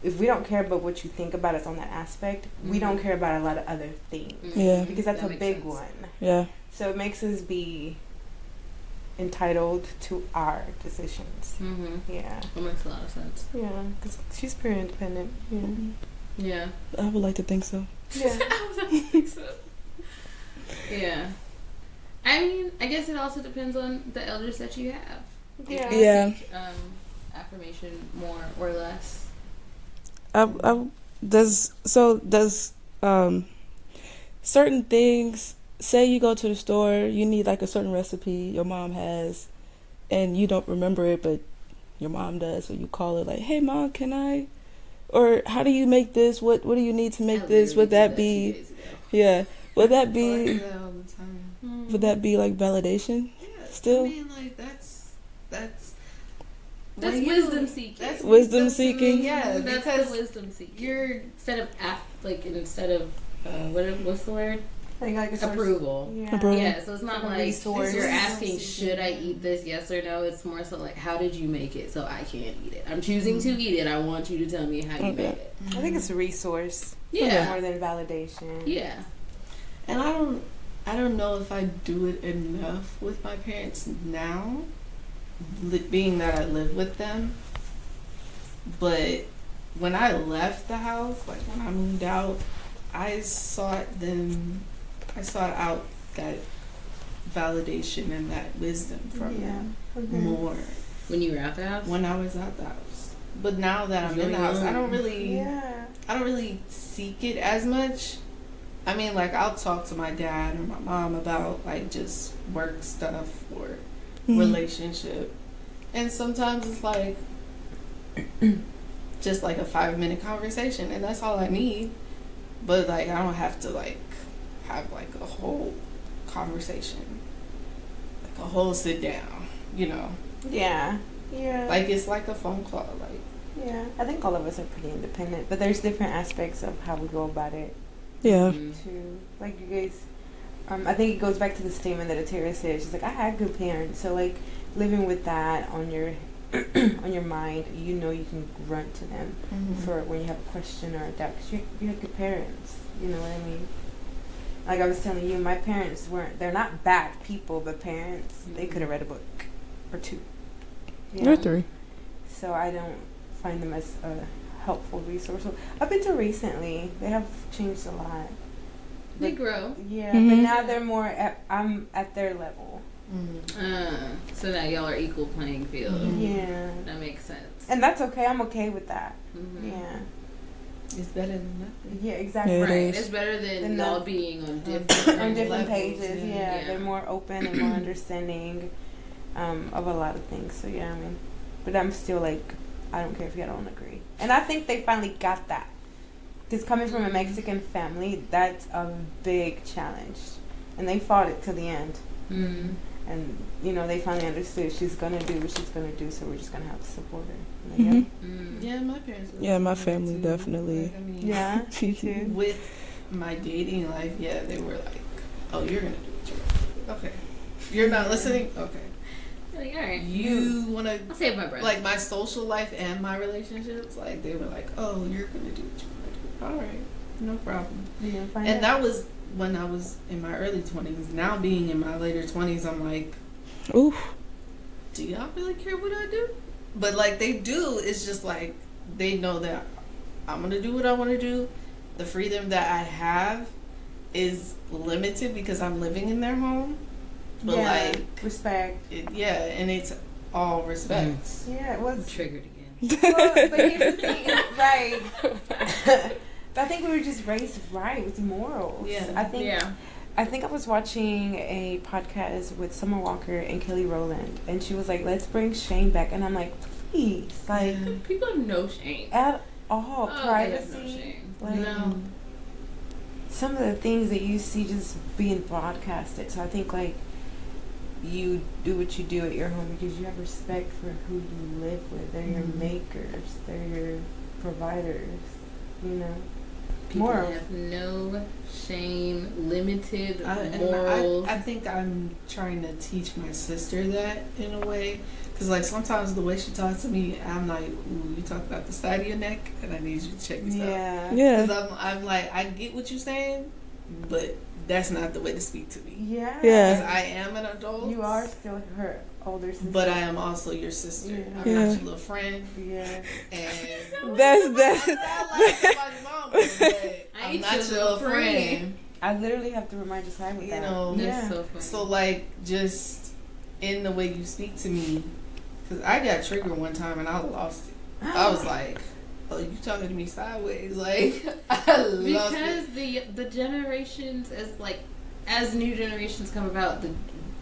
if we don't care about what you think about us on that aspect, we don't care about a lot of other things.
Yeah.
Because that's a big one.
Yeah.
So it makes us be entitled to our decisions.
Mm-hmm.
Yeah.
That makes a lot of sense.
Yeah, because she's pretty independent. Yeah.
Yeah.
I would like to think so.
Yeah.
I think so. Yeah. I mean, I guess it also depends on the elders that you have.
Yeah.
Yeah.
Seek, affirmation more or less.
Does certain things, say you go to the store, you need like a certain recipe your mom has and you don't remember it but your mom does, so you call her like, hey mom, can I, or how do you make this, what do you need to make this, would that be, yeah, would that
I
be,
do that all the time.
would that be like validation
Yeah,
still?
I mean, like that's
That's
when
wisdom seeking.
That's
Wisdom seeking?
Yeah,
That's
because
the wisdom seeking.
you're
Instead of what's the word?
I think like a source-
Approval.
Yeah.
Approval.
Yeah, so it's not
Like a
like
resource.
you're asking, should I eat this, yes or no? It's more so like, how did you make it so I can't eat it? I'm choosing to eat it. I want you to tell me how you
Okay.
made it.
I think it's a resource.
Yeah.
More than validation.
Yeah.
And I don't know if I do it enough with my parents now, being that I live with them. But when I left the house, like when I moved out, I sought out that validation and that wisdom from them more
When you were out the house?
when I was out the house. But now that I'm in the house, I don't really seek it as much. I mean, like, I'll talk to my dad or my mom about, like, just work stuff or relationship. And sometimes it's, like, just, like, a 5-minute conversation. And that's all I need. But, like, I don't have to, like, have, like, a whole conversation. Like, a whole sit down, you know.
Yeah. Yeah.
Like, it's like a phone call. Like,
yeah. I think all of us are pretty independent, but there's different aspects of how we go about it.
Yeah.
Too. Like you guys, I think it goes back to the statement that Atira said. She's like, I had good parents, so like living with that on your on your mind, you know, you can grunt to them for when you have a question or a doubt, because you had good parents. You know what I mean? Like I was telling you, my parents they're not bad people, but parents, they could have read a book or two.
Or 3.
So I don't find them as a helpful resource. Up until recently, they have changed a lot.
They grow.
Yeah,
Mhm.
but now they're more I'm at their level.
So now y'all are equal playing field.
Yeah.
That makes sense.
And that's okay. I'm okay with that.
Mhm.
Yeah.
it's better than nothing.
Yeah, exactly.
Yeah, it
Right.
is.
It's better than
And
y'all
the-
being on different
On different
levels,
pages,
yeah.
yeah.
Yeah.
They're more open and more understanding of a lot of things. So yeah, I mean, but I'm still like, I don't care if you don't agree. And I think they finally got that. Because coming from a Mexican family, that's a big challenge. And they fought it to the end.
Mm-hmm.
And, you know, they finally understood she's going to do what she's going to do, so we're just going to have to support her. Like,
Mhm.
Mm.
Yeah, my parents were
Yeah, my
like that
family
too.
definitely.
Like, I mean,
yeah, me too.
with my dating life, yeah, they were like, "Oh, you're gonna do what you want to do. Okay, you're not listening. Okay,
Like, all right.
you want to
I'll save my breath.
like my social life and my relationships. Like they were like, "Oh, you're gonna do what you want to do. All right, no problem."
Yeah,
And that was when I was in my early 20s. Now being in my later 20s, I'm like,
Oof.
do y'all really care what I do? But like they do. It's just like they know that I'm gonna do what I want to do. The freedom that I have is limited because I'm living in their home. But like
respect.
yeah, and it's all respect.
Yeah, it
I'm
was.
triggered again.
Well, but here's the thing, right? But I think we were just raised right with morals.
Yeah.
I think I was watching a podcast with Summer Walker and Kelly Rowland, and she was like, "Let's bring shame back," and I'm like, "Please, like
Yeah.
People have no shame.
at all,
Oh, they
privacy."
have no shame.
Like,
No.
some of the things that you see just being broadcasted. So I think like you do what you do at your home because you have respect for who you live with. They're your makers. They're your providers. You know.
People
Morals.
have no shame, limited
And
morals.
I think I'm trying to teach my sister that in a way. Because, like, sometimes the way she talks to me, I'm like, ooh, you talk about the side of your neck, and I need you to check yourself.
Yeah.
Yeah.
Because I'm like, I get what you're saying, but that's not the way to speak to me.
Yeah.
Yeah.
Because I am an adult.
You are still her older sister.
But I am also your sister.
Yeah.
I'm not your little friend.
Yeah.
And
That's
I sound like somebody's mama, but I'm not your little friend.
I literally have to remind you side with
You
that.
know,
That's so funny.
so like just in the way you speak to me, because I got triggered one time and I lost it. I was like, "Oh, you talking to me sideways?" Like I lost
because
it.
the generations as new generations come about,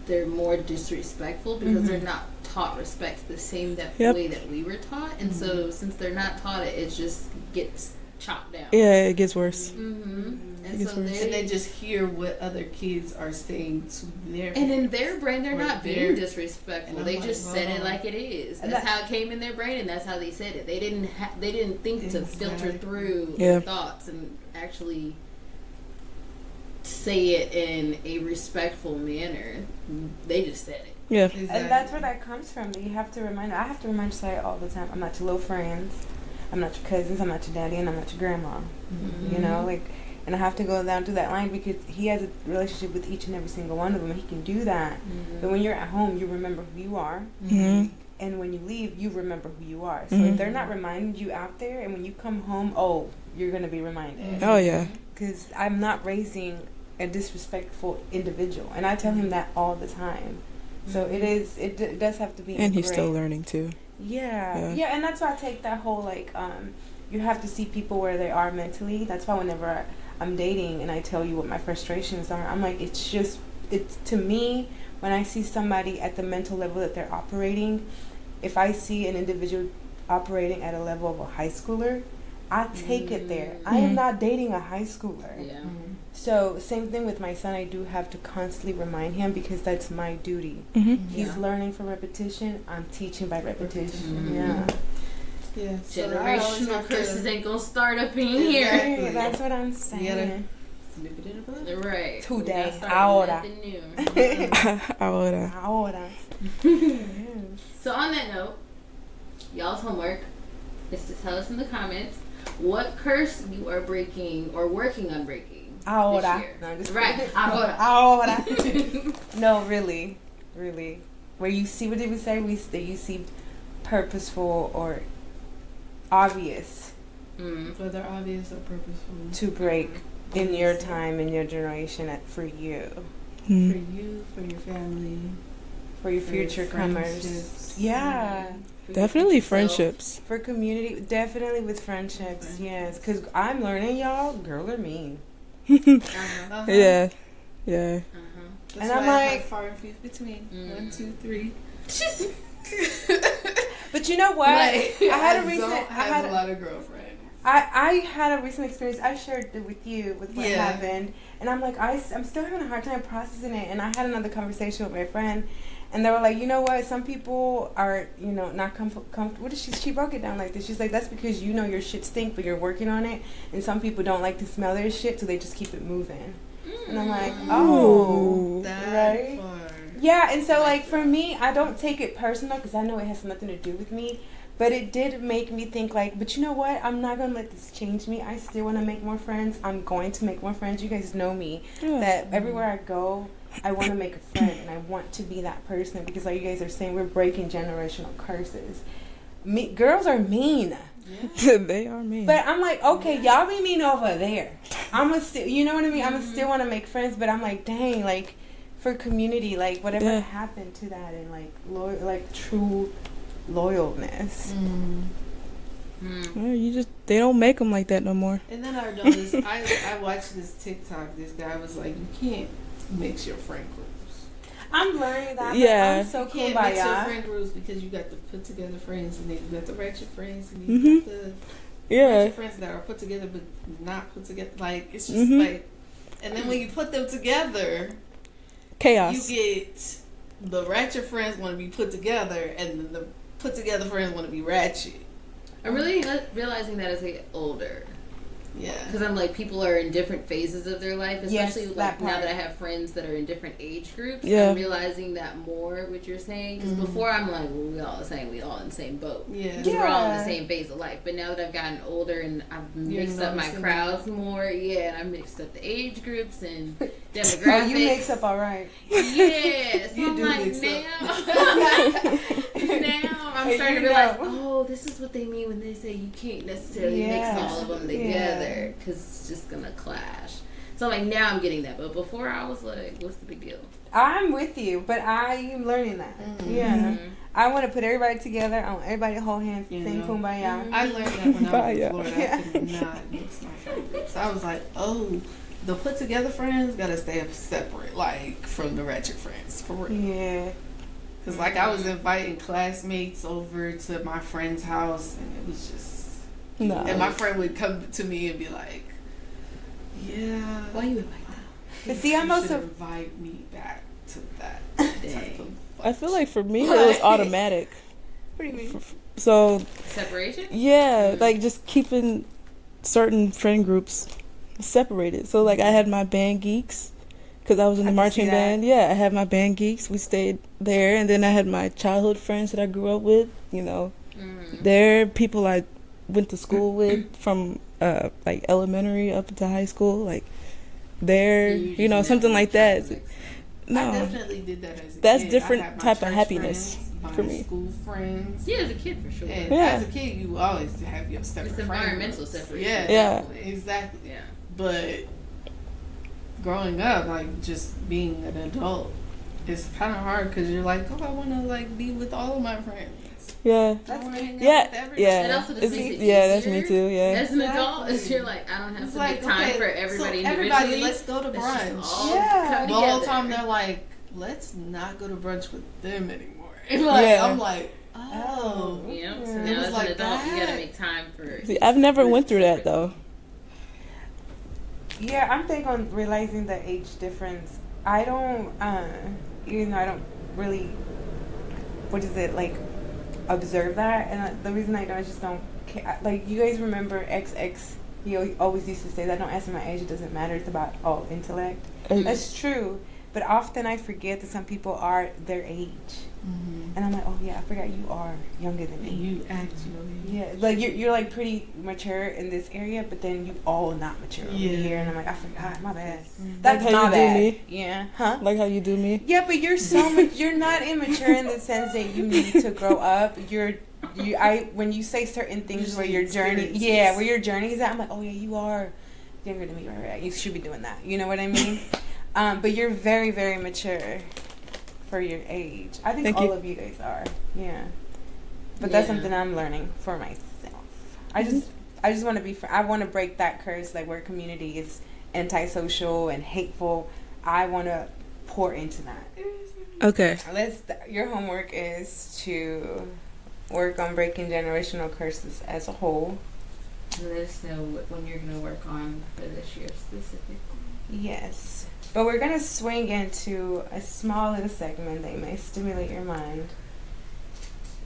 they're more disrespectful because they're not taught respect the same way that we were taught, and so since they're not taught it, it just gets chopped down.
Yeah, it gets worse.
And so
they just hear what other kids are saying to their
and in their brain they're
or
not
their-
being disrespectful.
and
They
I'm
just
like,
said it
"Oh."
like it is.
And
That's how it came in their brain, and that's how they said it. They didn't think to filter
Exactly.
through
Yeah.
their thoughts and actually say it in a respectful manner. They just said it.
Yeah.
Exactly.
And that's where that comes from. You have to remind. I have to remind you all the time. I'm not your little friends. I'm not your cousins. I'm not your daddy, and I'm not your grandma. You know, like, and I have to go down to that line because he has a relationship with each and every single one of them. And he can do that. But when you're at home, you remember who you are, and when you leave, you remember who you are. So if they're not reminding you out there, and when you come home, oh, you're gonna be reminded.
Oh yeah.
Because I'm not raising a disrespectful individual, and I tell him that all the time. So it does have to be.
And he's still
ingrained.
learning too.
Yeah, and that's why I take that whole like you have to see people where they are mentally. That's why whenever I'm dating and I tell you what my frustrations are, I'm like, it's to me when I see somebody at the mental level that they're operating. If I see an individual operating at a level of a high schooler, I take it there. I am not dating a high schooler.
Yeah.
So same thing with my son. I do have to constantly remind him because that's my duty. He's learning from repetition. I'm teaching by repetition. Yeah.
Yeah. So I always
Generational
have to
curses ain't gonna start up in here.
Exactly.
That's what I'm saying.
nip it in the bud.
Right.
Today.
We gotta start
Ahora.
nothing new.
Ahora.
So on that note, y'all's homework is to tell us in the comments what curse you are breaking or working on breaking.
Ahora.
This year.
No, I'm just
Right.
kidding.
Ahora.
Ahora. No, really. Where you see, what did we say? You see purposeful or obvious
Whether obvious or purposeful.
to break in your time, in your generation, for you.
For you, for your family.
For your
for your
future comers.
friendships.
Yeah.
For
Definitely
yourself.
friendships.
For community, definitely with friendships, yes. Because I'm learning, y'all, girls are mean.
Uh-huh.
Yeah. Yeah.
That's
And
why
I'm
I
like-
have far and few between. 1, 2, 3.
But you know what?
Like,
I had a
don't
recent.
have a lot of girlfriends.
I had a recent experience. I shared it with you with what
Yeah.
happened, and I'm like, I'm still having a hard time processing it. And I had another conversation with my friend, and they were like, you know what? Some people are, not comfortable. What is she broke it down like this. She's like, that's because you know your shit stink, but you're working on it. And some people don't like to smell their shit, so they just keep it moving. And I'm like, oh,
That
right?
part.
Yeah, and so like for me, I don't take it personal because I know it has nothing to do with me. But it did make me think like, but you know what? I'm not going to let this change me. I still want to make more friends. I'm going to make more friends. You guys know me. That everywhere I go, I want to make a friend. And I want to be that person. Because like you guys are saying, we're breaking generational curses. Girls are mean.
Yeah. They are mean.
But I'm like, okay, y'all be mean over there. I'm a still, you know what I mean? I'm a still want to make friends. But I'm like, dang, like for community, like whatever happened to that and like true loyalness.
Well, they don't make them like that no more.
And then I noticed, I watched this TikTok. This guy was like, you can't mix your friend groups.
I'm learning that.
Yeah.
I'm so
You
cool
can't
by
mix your
y'all.
friend groups because you got the put together friends and then you got the ratchet friends and then you got the
Yeah.
ratchet friends that are put together but not put together. Like, it's just like, and then when you put them together,
Chaos.
you get the ratchet friends want to be put together and then the put together friends want to be ratchet.
I'm really realizing that as I get older.
Yeah.
Because I'm like, people are in different phases of their life, especially
Yes,
like
that
now
part.
that I have friends that are in different age groups.
Yeah.
I'm realizing that more, what you're saying. Because before I'm like, well, we all the same, we all in the same boat.
Yeah.
'Cause we're all in the same phase of life. But now that I've gotten older and I've mixed up my
noticing
crowds more, and I mixed up the age groups and demographics.
Oh, you mix up all right.
Yeah, so
You
I'm
do
like,
mix
now I'm starting to realize, oh, this is what they mean when they say you can't necessarily mix all of them together because it's just gonna clash. So like now I'm getting that, but before I was like, what's the big deal?
I'm with you, but I am learning that. Yeah. I want to put everybody together. I want everybody to hold hands, sing kumbaya.
I learned that when I was in Florida.
Yeah.
I could not mix my friend groups. I was like, oh, the put together friends gotta stay separate, like from the ratchet friends, for real.
Yeah.
Cause like I was inviting classmates over to my friend's house, and it was just,
No.
and my friend would come to me and be like, yeah.
Why you invite them?
But see, I'm
you should
also.
invite me back to that type of.
I feel like for me, it was automatic.
What do you mean?
So,
Separation?
yeah, like just keeping certain friend groups separated. So, like, I had my band geeks because I was in the
I can
marching
see that.
band. Yeah, I had my band geeks. We stayed there. And then I had my childhood friends that I grew up with. You know, they're people I went to school with from like elementary up into high school. Like, they're, you know, something like that.
I
No,
definitely did that as a
that's
kid.
different
I had my
type of
church
happiness
friends,
for
my
me.
school friends.
Yeah, as a kid for sure.
And
Yeah.
as a kid, you always have your separate
It's
friend
environmental
groups.
separation.
Yeah,
Yeah.
definitely. Exactly.
Yeah.
But growing up, like just being an adult, it's kind of hard because you're like, oh, I want to like be with all of my friends.
Yeah.
I want to hang out
Yeah,
with everybody.
yeah.
It also just
It's-
makes it
yeah, that's
easier
me too. Yeah.
As an adult,
Exactly.
it's you're like, I don't have
It's
to
like,
make time
okay,
for everybody
so
individually.
everybody, let's go to
Let's just
brunch.
all
Yeah.
come
The whole
together.
time they're like, let's not go to brunch with them anymore. And like,
Yeah.
I'm like, oh.
You know, so
Yeah.
now
It was
as an
like
adult, you
that.
gotta make time for.
See, I've never went through that though.
Yeah, I'm big on realizing the age difference. I don't, even though I don't really, what is it, like, observe that. And the reason I don't, I just don't care. Like, you guys remember XX? He always used to say that, don't ask me my age, it doesn't matter, it's about, intellect. That's true. But often I forget that some people are their age.
Mm-hmm.
And I'm like, oh yeah, I forgot you are younger than
And
me.
you actually.
Yeah, like you're like pretty mature in this area, but then you all not mature over
Yeah.
here, and I'm like, I forgot, my bad.
Mhm.
That's
Like how
my
you do
bad.
me.
Yeah, huh?
Like how you do me.
Yeah, but you're so much. You're not immature in the sense that you need to grow up. When you say certain things
Just
where your journey,
experiences.
where your journey is at, I'm like, oh yeah, you are younger than me, right? You should be doing that. You know what I mean? But you're very, very mature for your age. I think
Thank
all
you.
of you guys are. Yeah. But that's
Yeah.
something I'm learning for myself. I just want to be. I want to break that curse, like where community is antisocial and hateful. I want to pour into that.
Okay.
Your homework is to work on breaking generational curses as a whole.
Let us know when you're gonna work on for this year specifically.
Yes. But we're going to swing into a small little segment that may stimulate your mind.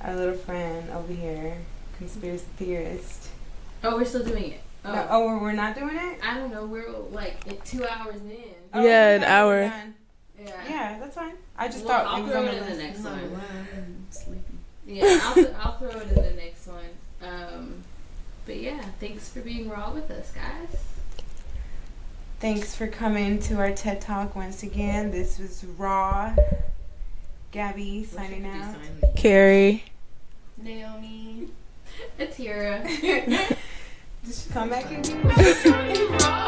Our little friend over here, conspiracy theorist.
Oh, we're still doing it. Oh,
No, we're not doing it?
I don't know. We're like at 2 hours in.
Oh,
Yeah,
we're
an
done,
hour.
we're done.
Yeah.
Yeah, that's fine. I just
Well,
thought
I'll
it was
throw
on
it
the
in the
list.
next
No,
one.
I'm sleepy.
Yeah, I'll throw it in the next one. But yeah, thanks for being raw with us, guys.
Thanks for coming to our TED Talk once again. This was Raw. Gabby signing out.
Carrie.
Naomi.
Atira.
Come back again.